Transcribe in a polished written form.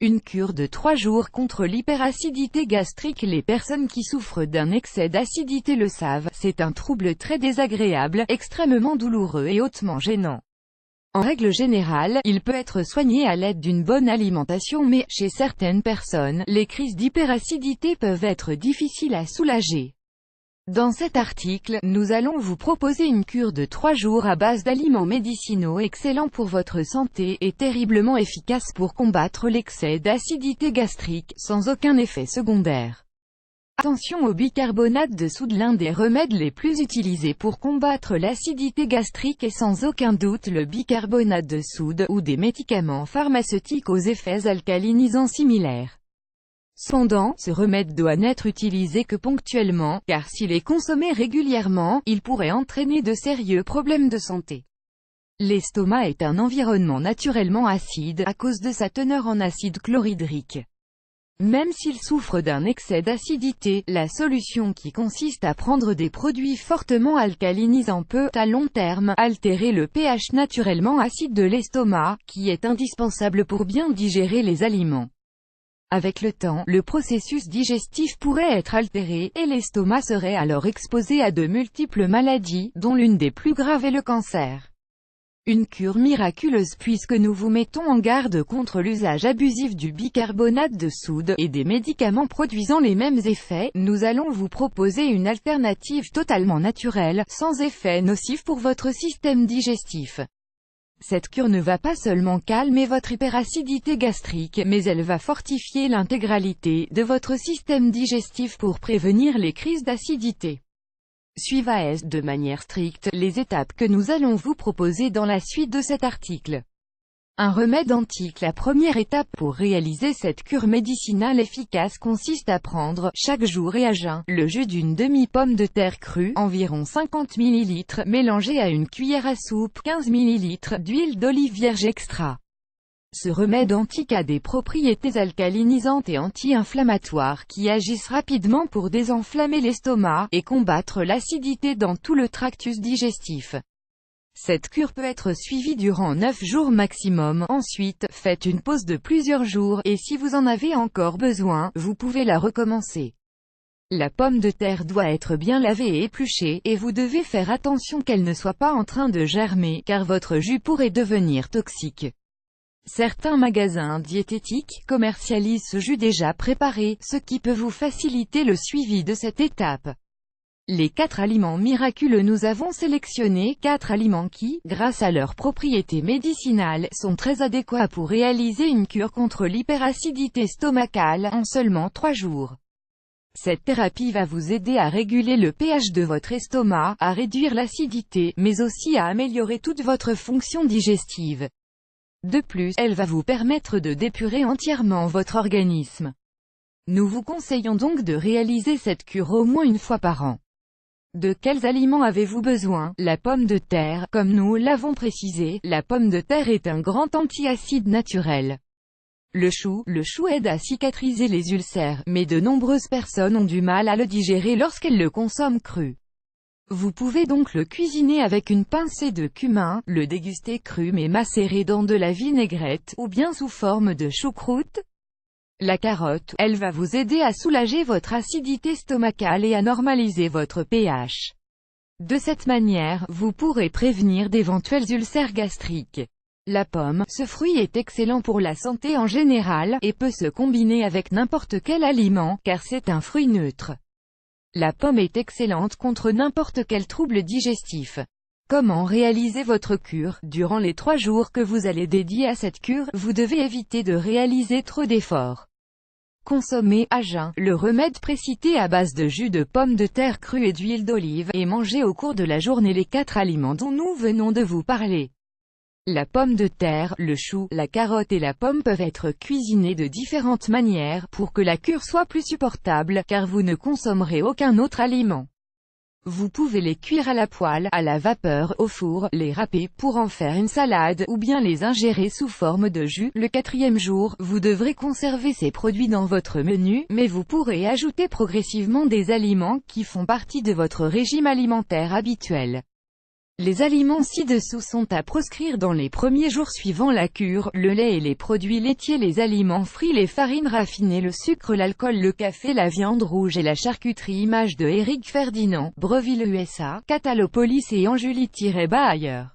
Une cure de 3 jours contre l'hyperacidité gastrique. Les personnes qui souffrent d'un excès d'acidité le savent, c'est un trouble très désagréable, extrêmement douloureux et hautement gênant. En règle générale, il peut être soigné à l'aide d'une bonne alimentation mais, chez certaines personnes, les crises d'hyperacidité peuvent être difficiles à soulager. Dans cet article, nous allons vous proposer une cure de 3 jours à base d'aliments médicinaux excellents pour votre santé et terriblement efficaces pour combattre l'excès d'acidité gastrique, sans aucun effet secondaire. Attention au bicarbonate de soude, l'un des remèdes les plus utilisés pour combattre l'acidité gastrique est sans aucun doute le bicarbonate de soude, ou des médicaments pharmaceutiques aux effets alcalinisants similaires. Cependant, ce remède doit n'être utilisé que ponctuellement, car s'il est consommé régulièrement, il pourrait entraîner de sérieux problèmes de santé. L'estomac est un environnement naturellement acide, à cause de sa teneur en acide chlorhydrique. Même s'il souffre d'un excès d'acidité, la solution qui consiste à prendre des produits fortement alcalinisants peut, à long terme, altérer le pH naturellement acide de l'estomac, qui est indispensable pour bien digérer les aliments. Avec le temps, le processus digestif pourrait être altéré, et l'estomac serait alors exposé à de multiples maladies, dont l'une des plus graves est le cancer. Une cure miraculeuse puisque nous vous mettons en garde contre l'usage abusif du bicarbonate de soude, et des médicaments produisant les mêmes effets, nous allons vous proposer une alternative totalement naturelle, sans effet nocif pour votre système digestif. Cette cure ne va pas seulement calmer votre hyperacidité gastrique, mais elle va fortifier l'intégralité de votre système digestif pour prévenir les crises d'acidité. Suivez de manière stricte les étapes que nous allons vous proposer dans la suite de cet article. Un remède antique. La première étape pour réaliser cette cure médicinale efficace consiste à prendre, chaque jour et à jeun, le jus d'une demi-pomme de terre crue, environ 50 ml, mélangé à une cuillère à soupe 15 ml d'huile d'olive vierge extra. Ce remède antique a des propriétés alcalinisantes et anti-inflammatoires qui agissent rapidement pour désenflammer l'estomac, et combattre l'acidité dans tout le tractus digestif. Cette cure peut être suivie durant 9 jours maximum, ensuite, faites une pause de plusieurs jours, et si vous en avez encore besoin, vous pouvez la recommencer. La pomme de terre doit être bien lavée et épluchée, et vous devez faire attention qu'elle ne soit pas en train de germer, car votre jus pourrait devenir toxique. Certains magasins diététiques commercialisent ce jus déjà préparé, ce qui peut vous faciliter le suivi de cette étape. Les 4 aliments miraculeux. Nous avons sélectionné 4 aliments qui, grâce à leurs propriétés médicinales, sont très adéquats pour réaliser une cure contre l'hyperacidité stomacale en seulement 3 jours. Cette thérapie va vous aider à réguler le pH de votre estomac, à réduire l'acidité, mais aussi à améliorer toute votre fonction digestive. De plus, elle va vous permettre de d'épurer entièrement votre organisme. Nous vous conseillons donc de réaliser cette cure au moins une fois par an. De quels aliments avez-vous besoin? La pomme de terre. Comme nous l'avons précisé, la pomme de terre est un grand antiacide naturel. Le chou aide à cicatriser les ulcères, mais de nombreuses personnes ont du mal à le digérer lorsqu'elles le consomment cru. Vous pouvez donc le cuisiner avec une pincée de cumin, le déguster cru mais macéré dans de la vinaigrette, ou bien sous forme de choucroute. La carotte, elle va vous aider à soulager votre acidité stomacale et à normaliser votre pH. De cette manière, vous pourrez prévenir d'éventuels ulcères gastriques. La pomme, ce fruit est excellent pour la santé en général, et peut se combiner avec n'importe quel aliment, car c'est un fruit neutre. La pomme est excellente contre n'importe quel trouble digestif. Comment réaliser votre cure? Durant les 3 jours que vous allez dédier à cette cure, vous devez éviter de réaliser trop d'efforts. Consommez à jeun le remède précité à base de jus de pomme de terre crue et d'huile d'olive, et mangez au cours de la journée les 4 aliments dont nous venons de vous parler. La pomme de terre, le chou, la carotte et la pomme peuvent être cuisinées de différentes manières, pour que la cure soit plus supportable, car vous ne consommerez aucun autre aliment. Vous pouvez les cuire à la poêle, à la vapeur, au four, les râper pour en faire une salade, ou bien les ingérer sous forme de jus. Le 4e jour, vous devrez conserver ces produits dans votre menu, mais vous pourrez ajouter progressivement des aliments qui font partie de votre régime alimentaire habituel. Les aliments ci-dessous sont à proscrire dans les premiers jours suivant la cure: le lait et les produits laitiers, les aliments frits, les farines raffinées, le sucre, l'alcool, le café, la viande rouge et la charcuterie. Image de Eric Ferdinand, Breville USA, Catalopolis et Anjuli-Bas ailleurs.